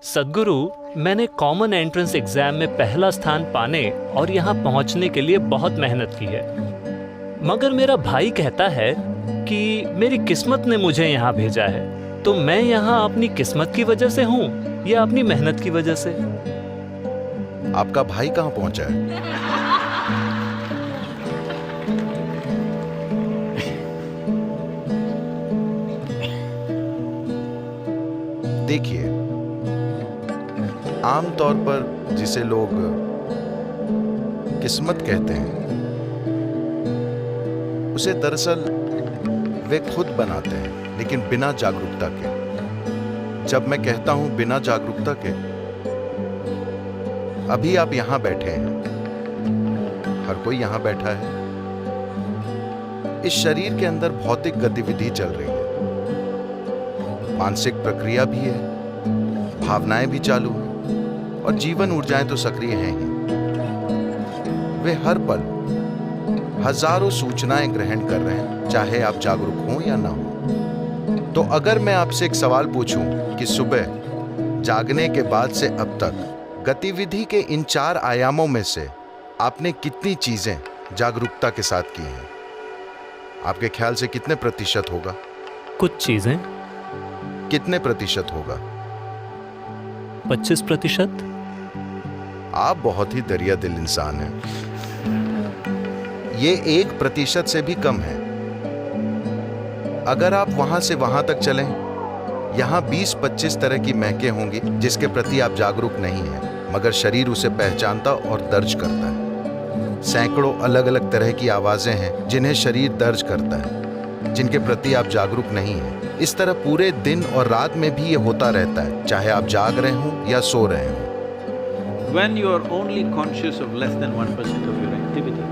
सद्गुरु, मैंने common entrance exam में पहला स्थान पाने और यहाँ पहुँचने के लिए बहुत मेहनत की है। मगर मेरा भाई कहता है कि मेरी किस्मत ने मुझे यहाँ भेजा है। तो मैं यहाँ अपनी किस्मत की वजह से हूँ या अपनी मेहनत की वजह से? आपका भाई कहाँ पहुंचा है? देखिए, आमतौर पर जिसे लोग किस्मत कहते हैं, उसे दरअसल वे खुद बनाते हैं, लेकिन बिना जागरूकता के। जब मैं कहता हूं बिना जागरूकता के, अभी आप यहां बैठे हैं, हर कोई यहां बैठा है। इस शरीर के अंदर भौतिक गतिविधि चल रही है, मानसिक प्रक्रिया भी है, भावनाएं भी चालू हैं और जीवन ऊर्जाएं तो सक्रिय हैं ही। वे हर पल हजारों सूचनाएं ग्रहण कर रहे हैं, चाहे आप जागरूक हों या ना हो। तो अगर मैं आपसे एक सवाल पूछूं कि सुबह जागने के बाद से अब तक गतिविधि के इन 4 आयामों में से आपने कितनी चीजें जागरूकता के साथ की हैं, आपके ख्याल से कितने प्रतिशत होगा? कुछ चीजें। कितने प्रतिशत होगा? 25%। आप बहुत ही दरिया दिल इंसान हैं। ये 1% से भी कम है। अगर आप वहां से वहां तक चलें, यहां 20-25 तरह की महकें होंगी जिसके प्रति आप जागरूक नहीं हैं, मगर शरीर उसे पहचानता और दर्ज करता है। सैकड़ों अलग अलग तरह की आवाजें हैं जिन्हें शरीर दर्ज करता है, जिनके प्रति आप जागरूक नहीं हैं। इस तरह पूरे दिन और रात में भी ये होता रहता है, चाहे आप जाग रहे हों या सो रहे हों। When you are only conscious of less than 1% of your activity,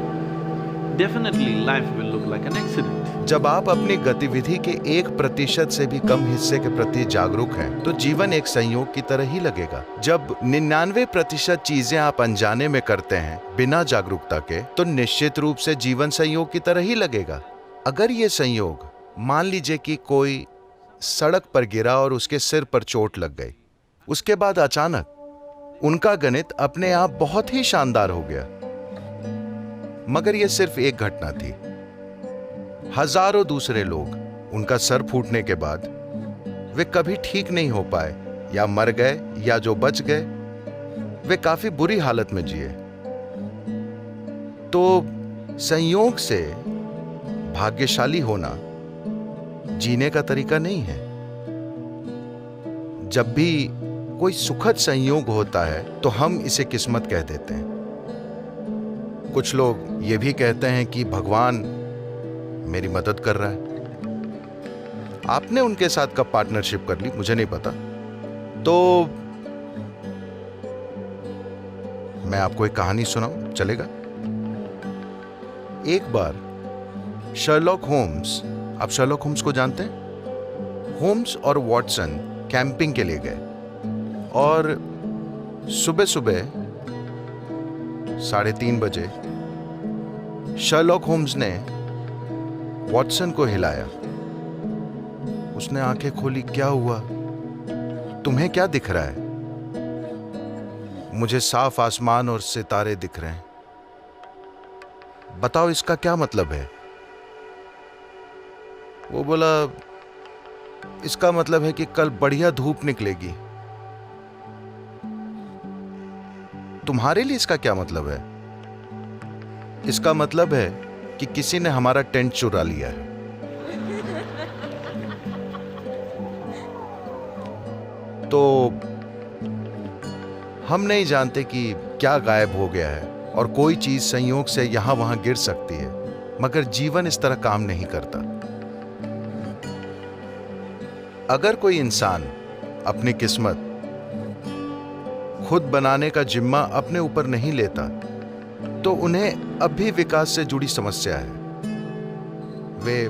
definitely life will look like an accident. जब आप अपनी गतिविधि के 1% से भी कम हिस्से के प्रति जागरूक हैं, तो जीवन एक संयोग की तरह ही लगेगा। जब 99% चीजें आप अनजाने में करते हैं, बिना जागरूकता के, तो निश्चित रूप से जीवन संयोग की तरह ही लगेगा। अगर ये संयोग, मान लीजिए कि कोई सड़क पर गिरा और उसके सिर पर चोट लग गई, उसके बाद अचानक उनका गणित अपने आप बहुत ही शानदार हो गया। मगर यह सिर्फ एक घटना थी। हजारों दूसरे लोग, उनका सर फूटने के बाद वे कभी ठीक नहीं हो पाए, या मर गए, या जो बच गए वे काफी बुरी हालत में जिए। तो संयोग से भाग्यशाली होना जीने का तरीका नहीं है। जब भी कोई सुखद संयोग होता है तो हम इसे किस्मत कह देते हैं। कुछ लोग ये भी कहते हैं कि भगवान मेरी मदद कर रहा है। आपने उनके साथ कब पार्टनरशिप कर ली, मुझे नहीं पता। तो मैं आपको एक कहानी सुनाऊं, चलेगा? एक बार शर्लॉक होम्स, आप शर्लॉक होम्स को जानते हैं? होम्स और वॉटसन कैंपिंग के लिए गए और सुबह सुबह 3:30 बजे शर्लॉक होम्स ने वॉटसन को हिलाया। उसने आंखें खोली। क्या हुआ? तुम्हें क्या दिख रहा है? मुझे साफ आसमान और सितारे दिख रहे हैं। बताओ इसका क्या मतलब है? वो बोला, इसका मतलब है कि कल बढ़िया धूप निकलेगी। तुम्हारे लिए इसका क्या मतलब है? इसका मतलब है कि किसी ने हमारा टेंट चुरा लिया है। तो हम नहीं जानते कि क्या गायब हो गया है और कोई चीज संयोग से यहां वहां गिर सकती है, मगर जीवन इस तरह काम नहीं करता। अगर कोई इंसान अपनी किस्मत खुद बनाने का जिम्मा अपने ऊपर नहीं लेता, तो उन्हें अब भी विकास से जुड़ी समस्या है। वे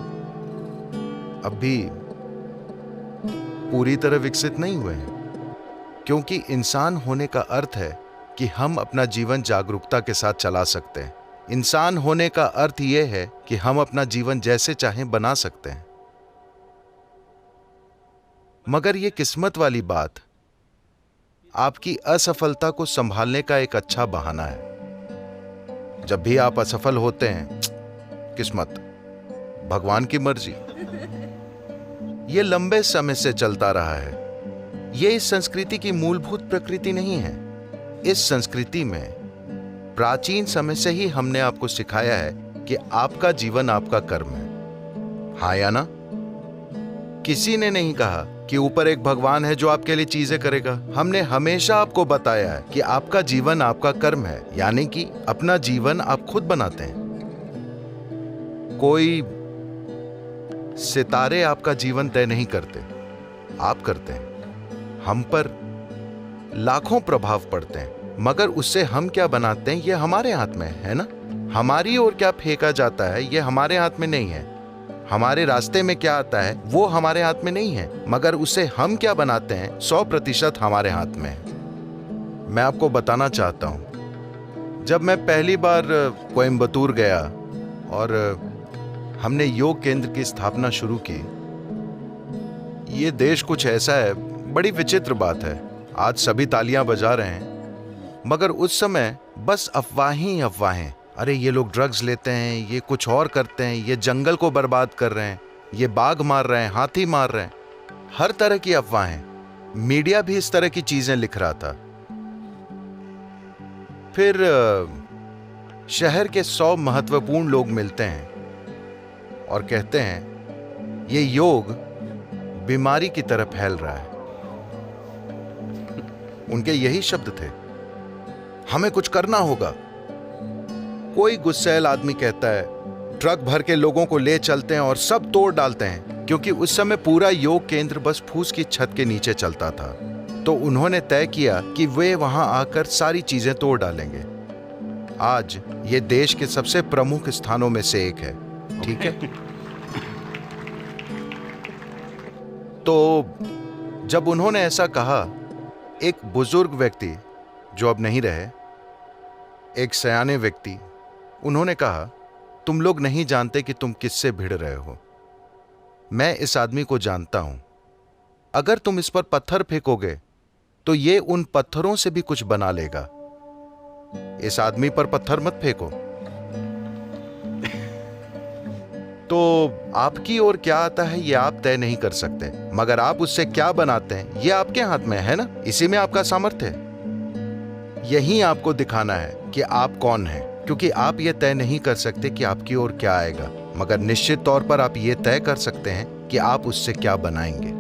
अब भी पूरी तरह विकसित नहीं हुए हैं, क्योंकि इंसान होने का अर्थ है कि हम अपना जीवन जागरूकता के साथ चला सकते हैं। इंसान होने का अर्थ यह है कि हम अपना जीवन जैसे चाहें बना सकते हैं। मगर यह किस्मत वाली बात आपकी असफलता को संभालने का एक अच्छा बहाना है। जब भी आप असफल होते हैं, किस्मत, भगवान की मर्जी। ये लंबे समय से चलता रहा है। ये इस संस्कृति की मूलभूत प्रकृति नहीं है। इस संस्कृति में प्राचीन समय से ही हमने आपको सिखाया है कि आपका जीवन आपका कर्म है। हाँ या ना? किसी ने नहीं कहा कि ऊपर एक भगवान है जो आपके लिए चीजें करेगा। हमने हमेशा आपको बताया है कि आपका जीवन आपका कर्म है, यानी कि अपना जीवन आप खुद बनाते हैं। कोई सितारे आपका जीवन तय नहीं करते, आप करते हैं। हम पर लाखों प्रभाव पड़ते हैं, मगर उससे हम क्या बनाते हैं ये हमारे हाथ में है ना। हमारी ओर क्या फेंका जाता है ये हमारे हाथ में नहीं है। हमारे रास्ते में क्या आता है वो हमारे हाथ में नहीं है, मगर उसे हम क्या बनाते हैं 100% हमारे हाथ में है। मैं आपको बताना चाहता हूं, जब मैं पहली बार कोयम्बतूर गया और हमने योग केंद्र की स्थापना शुरू की, ये देश कुछ ऐसा है, बड़ी विचित्र बात है। आज सभी तालियां बजा रहे हैं, मगर उस समय बस अफवाहें ही अफवाहें। अरे ये लोग ड्रग्स लेते हैं, ये कुछ और करते हैं, ये जंगल को बर्बाद कर रहे हैं, ये बाघ मार रहे हैं, हाथी मार रहे हैं, हर तरह की अफवाहें। मीडिया भी इस तरह की चीजें लिख रहा था। फिर शहर के 100 महत्वपूर्ण लोग मिलते हैं और कहते हैं ये योग बीमारी की तरह फैल रहा है। उनके यही शब्द थे, हमें कुछ करना होगा। कोई गुस्सैल आदमी कहता है ट्रक भर के लोगों को ले चलते हैं और सब तोड़ डालते हैं, क्योंकि उस समय पूरा योग केंद्र बस फूस की छत के नीचे चलता था। तो उन्होंने तय किया कि वे वहां आकर सारी चीजें तोड़ डालेंगे। आज ये देश के सबसे प्रमुख स्थानों में से एक है, ठीक है। तो जब उन्होंने ऐसा कहा, एक बुजुर्ग व्यक्ति जो अब नहीं रहे, एक सयाने व्यक्ति, उन्होंने कहा तुम लोग नहीं जानते कि तुम किससे भिड़ रहे हो। मैं इस आदमी को जानता हूं। अगर तुम इस पर पत्थर फेंकोगे तो ये उन पत्थरों से भी कुछ बना लेगा। इस आदमी पर पत्थर मत फेंको। तो आपकी ओर क्या आता है ये आप तय नहीं कर सकते, मगर आप उससे क्या बनाते हैं ये आपके हाथ में है ना। इसी में आपका सामर्थ्य है। यही आपको दिखाना है कि आप कौन हैं, क्योंकि आप ये तय नहीं कर सकते कि आपकी ओर क्या आएगा, मगर निश्चित तौर पर आप ये तय कर सकते हैं कि आप उससे क्या बनाएंगे।